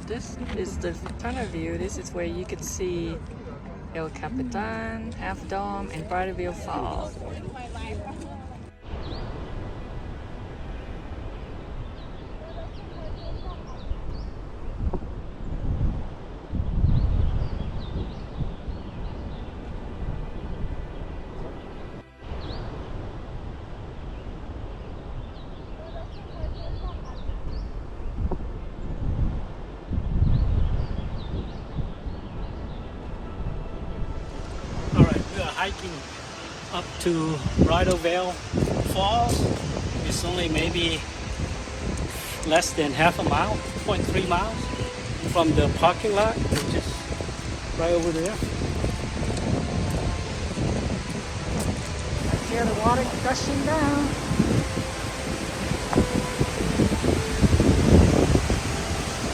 This is the tunnel view. This is where you can see El Capitan, Half Dome, and Bridalveil Falls. Alright, we are hiking up to Bridalveil Falls. It's only maybe less than half a mile, 0.3 miles from the parking lot, which is right over there. I hear the water gushing down.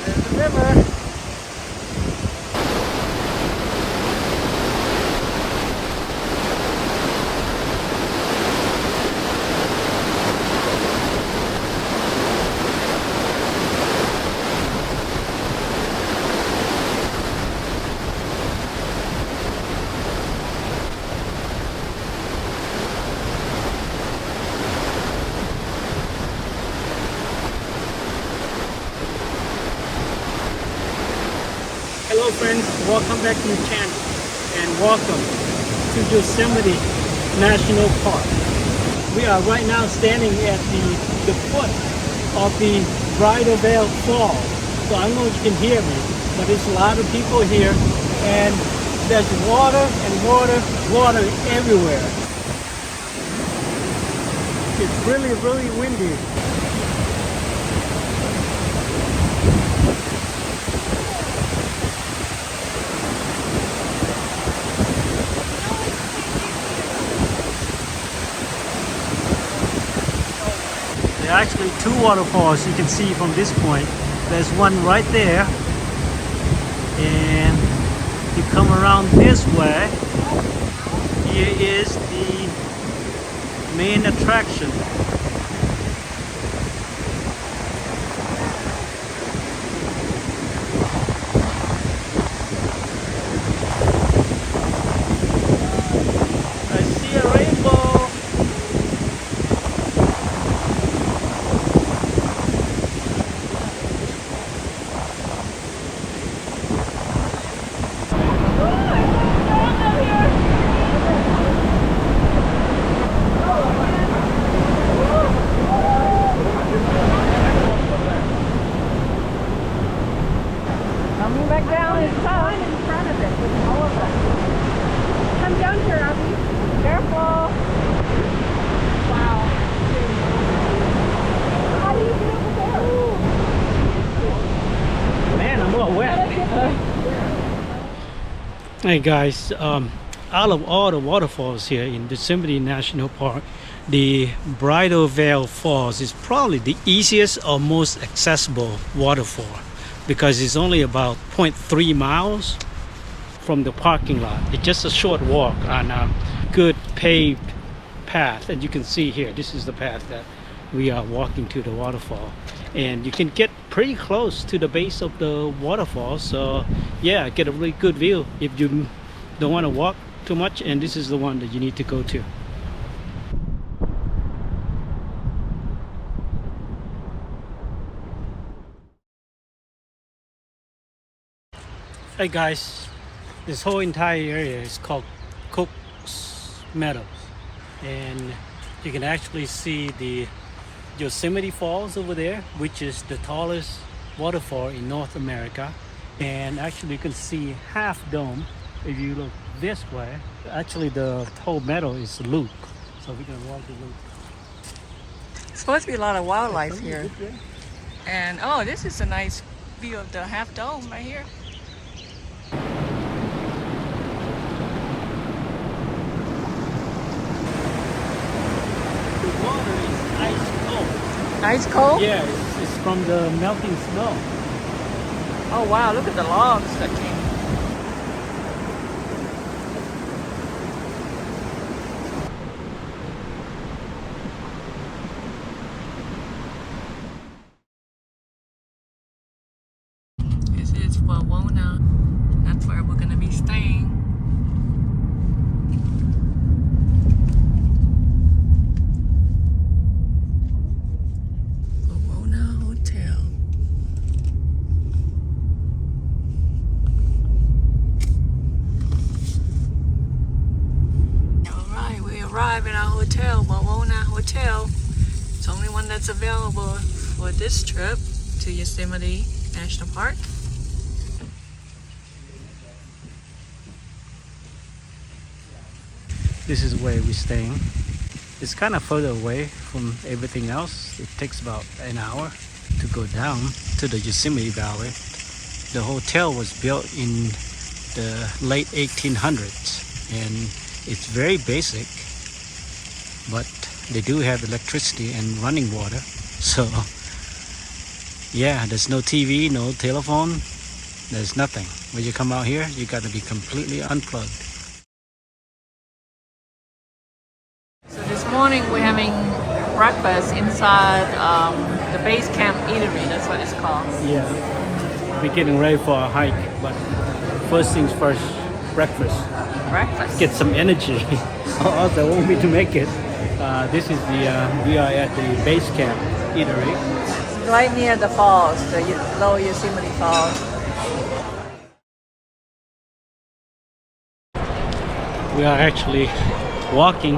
There's the river. Hello friends, welcome back to the channel and welcome to Yosemite National Park. We are right now standing at the foot of the Bridalveil Falls. So I don't know if you can hear me, but there's a lot of people here and there's water and water everywhere. It's really windy. There are actually two waterfalls you can see from this point. There's one right there, and you come around this way. Here is the main attraction. I see a rainbow. Coming back down is tough. In front of it with all of us. Come down here, Abby. Careful. Wow. How do you get over there? Man, I'm all wet. Hey guys, out of all the waterfalls here in Yosemite National Park, the Bridalveil Falls is probably the easiest or most accessible waterfall because it's only about 0.3 miles from the parking lot. It's just a short walk on a good paved path, and you can see here, this is the path that we are walking to the waterfall, and you can get pretty close to the base of the waterfall. So yeah, get a really good view if you don't want to walk too much, and this is the one that you need to go to. Hey guys, this whole entire area is called Cook's Meadows, and you can actually see the Yosemite Falls over there, which is the tallest waterfall in North America. And actually you can see Half Dome if you look this way. Actually the whole meadow is loop, so we're gonna walk the loop. There's supposed to be a lot of wildlife here. And oh, this is a nice view of the Half Dome right here. The water is ice cold. Ice cold? Yeah, it's from the melting snow. Oh wow, look at the logs that came. This Wawona. That's where we're gonna be staying. Wawona Hotel. Alright, we arrived in our hotel, Wawona Hotel. It's the only one that's available for this trip to Yosemite National Park. This is where we're staying. It's kind of further away from everything else. It takes about an hour to go down to the Yosemite Valley. The hotel was built in the late 1800s and it's very basic, but they do have electricity and running water. So yeah, there's no TV, no telephone, there's nothing. When you come out here, you got to be completely unplugged. So this morning we're having breakfast inside the base camp eatery. That's what it's called. Yeah, we're getting ready for a hike, but first things first, breakfast. Breakfast. Get some energy, or else I won't be to make it. This is we are at the base camp eatery. Right near the falls, the Lower Yosemite Falls. We are actually walking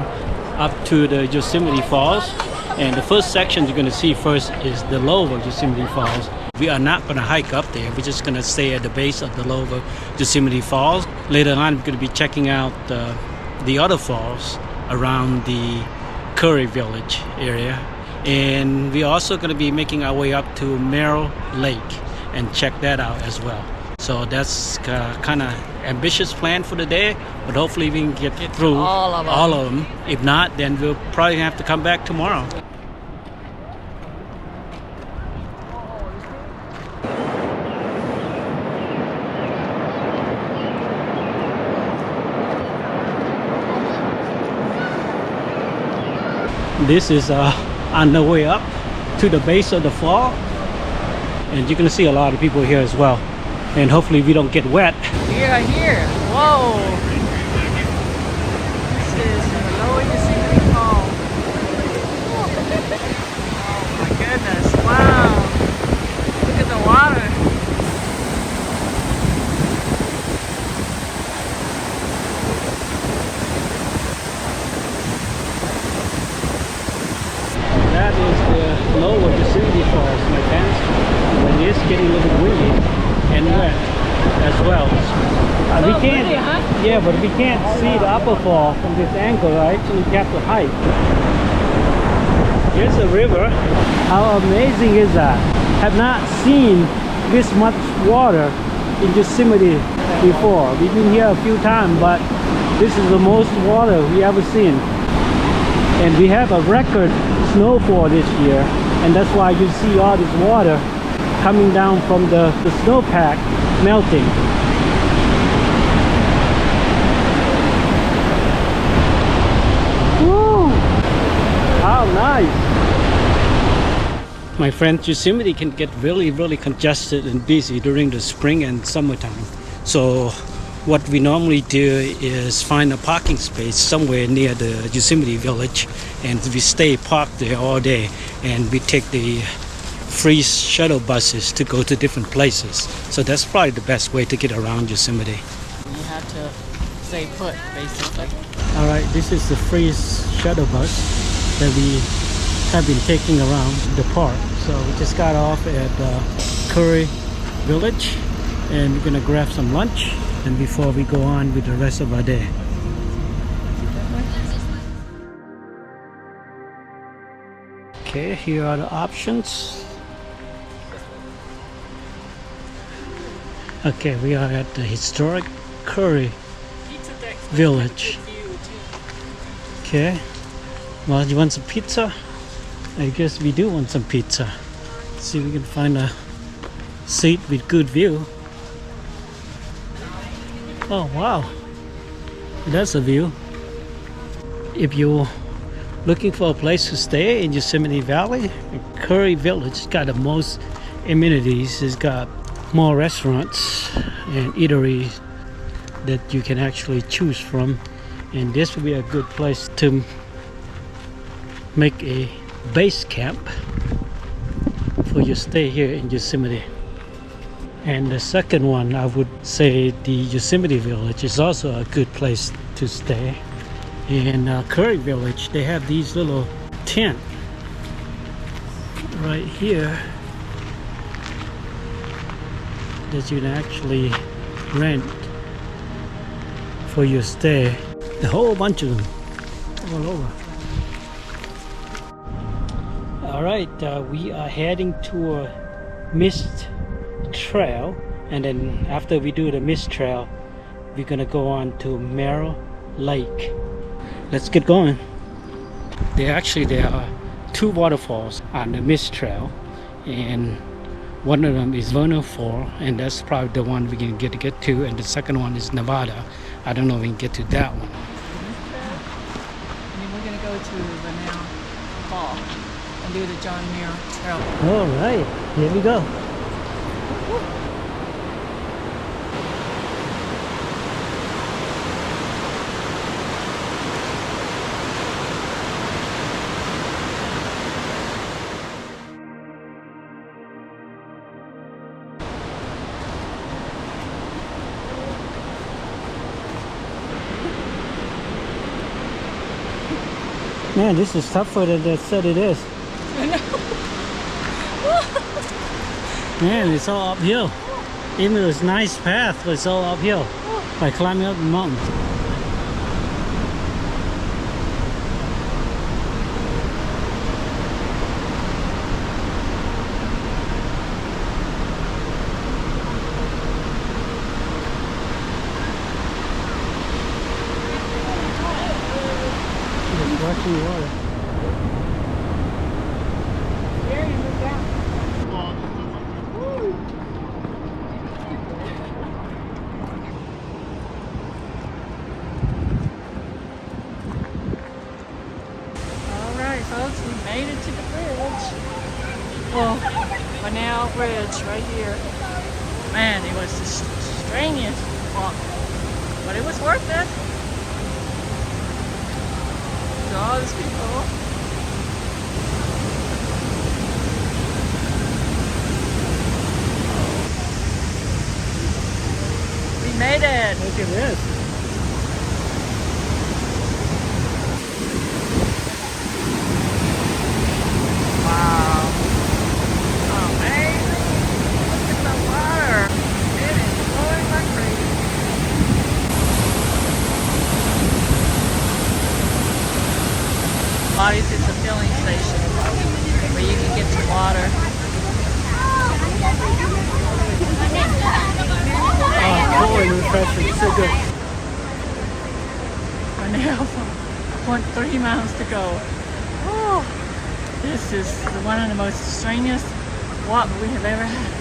up to the Yosemite Falls, and the first section you're going to see first is the Lower Yosemite Falls. We are not going to hike up there. We're just going to stay at the base of the Lower Yosemite Falls. Later on, we're going to be checking out the other falls around the Curry Village area, and we're also going to be making our way up to Merrill Lake and check that out as well. So that's kind of ambitious plan for the day, but hopefully we can get through all of them. If not, then we'll probably have to come back tomorrow. This is on the way up to the base of the fall, and you're going to see a lot of people here as well, and hopefully we don't get wet. We are here. Whoa! This is the Lower Yosemite Falls. Oh my goodness! Wow! Look at the water. That is the Lower Yosemite Falls, my friends. And it's getting a little windy and wet as well. We can't, pretty, huh? yeah, but we can't see the upper fall from this angle, right? So we have to hike. Here's a river. How amazing is that? Have not seen this much water in Yosemite before. We've been here a few times, but this is the most water we ever seen. And we have a record snowfall this year, and that's why you see all this water coming down from the snowpack melting. Woo! How nice! My friends, Yosemite can get really congested and busy during the spring and summertime. So what we normally do is find a parking space somewhere near the Yosemite Village, and we stay parked there all day, and we take the free shuttle buses to go to different places. So that's probably the best way to get around Yosemite. You have to stay put, basically. All right, this is the free shuttle bus that we have been taking around the park. So we just got off at Curry Village, and we're gonna grab some lunch and before we go on with the rest of our day. Okay, here are the options. Okay, we are at the historic Curry Village. Okay, well, you want some pizza? I guess we do want some pizza. Let's see if we can find a seat with good view. Oh wow, that's a view. If you're looking for a place to stay in Yosemite Valley, Curry Village has got the most amenities. It's got more restaurants and eateries that you can actually choose from, and this will be a good place to make a base camp for your stay here in Yosemite. And the second one, I would say the Yosemite Village is also a good place to stay. In Curry Village, they have these little tent right here that you can actually rent for your stay. A whole bunch of them all over. All right, we are heading to a mist trail, and then after we do the mist trail, we're gonna go on to Merrill Lake. Let's get going. There are two waterfalls on the mist trail, and one of them is Vernal Fall, and that's probably the one we can get to, and the second one is Nevada. I don't know if we can get to that one. And then we're gonna go to Vernal Fall and do the John Muir Trail. All right, here we go. Man, this is tougher than they said it is. I know. Man, it's all uphill. Even though it's a nice path, but it's all uphill. By climbing up the mountain. It's rushing water. Alright folks, we made it to the bridge. Well, Vernal Bridge right here. Man, it was the strangest walk, but it was worth it. To all these people. We made it. Look at this. Wow. Amazing. Look at the water. It is flowing like crazy. Bodies is a filling station where you can get your water. Oh, holy refreshing. So good. We're now 0.3 miles to go. Oh. This is one of the most strangest walks we have ever had.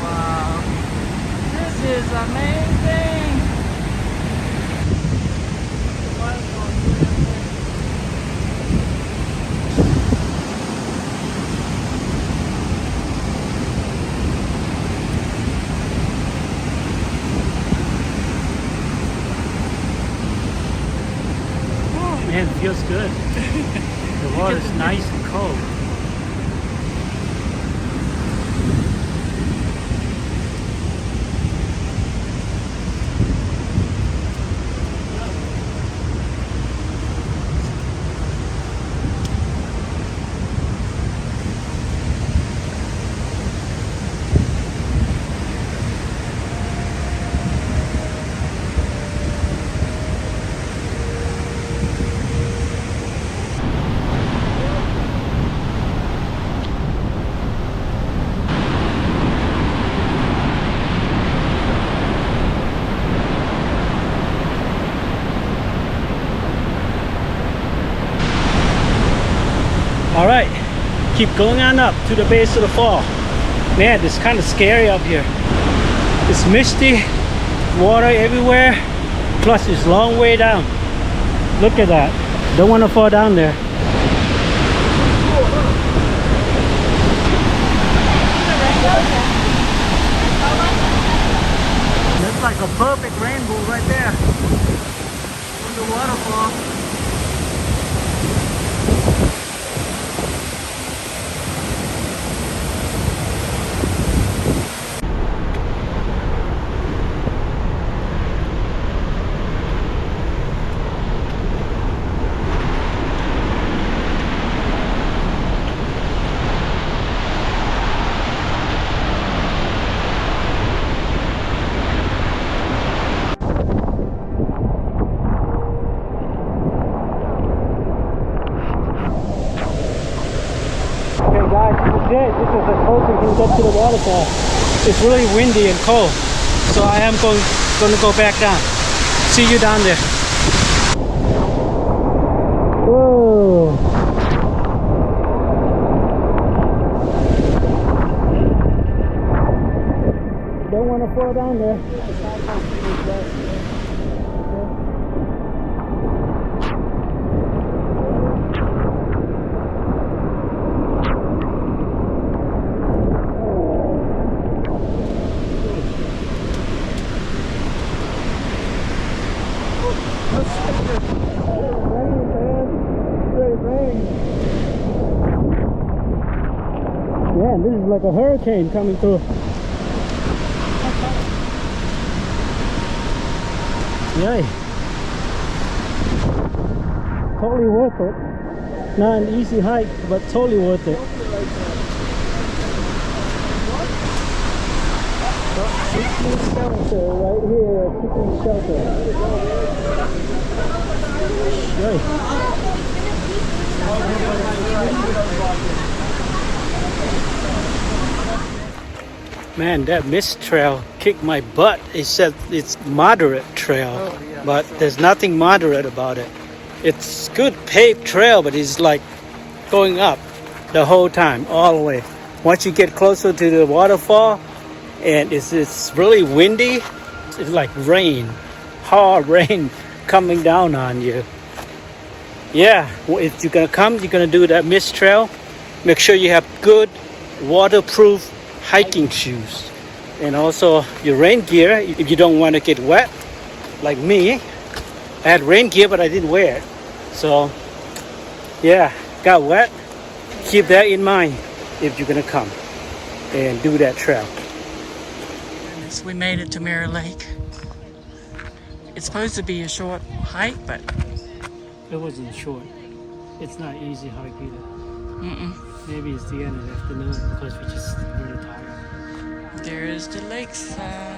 Wow. This is amazing. Man, it feels good. The water's nice and cold. All right, keep going on up to the base of the fall. Man, it's kind of scary up here. It's misty, water everywhere, plus it's a long way down. Look at that. Don't want to fall down there. like a perfect rainbow right there on the waterfall. Okay guys, this is it. This is as close as we can get to the waterfall. It's really windy and cold, so I am going to go back down. See you down there. Whoa. Don't want to fall down there. Man, this is like a hurricane coming through. Yay. Totally worth it. Not an easy hike, but totally worth it. Chicken shelter right here. Chicken shelter. Yay. Man, that mist trail kicked my butt. It said it's moderate trail, but there's nothing moderate about it. It's good paved trail, but it's like going up the whole time, all the way. Once you get closer to the waterfall, and it's really windy, it's like rain, hard rain coming down on you. Yeah, if you're gonna come, you're gonna do that mist trail, make sure you have good waterproof hiking shoes, and also your rain gear if you don't want to get wet like me. I had rain gear but I didn't wear it, so yeah, got wet. Keep that in mind if you're gonna come and do that trail. We made it to Mirror Lake. It's supposed to be a short hike, but It wasn't short. It's not easy hike either. Maybe it's the end of the afternoon because we're just really tired. there is the lakeside.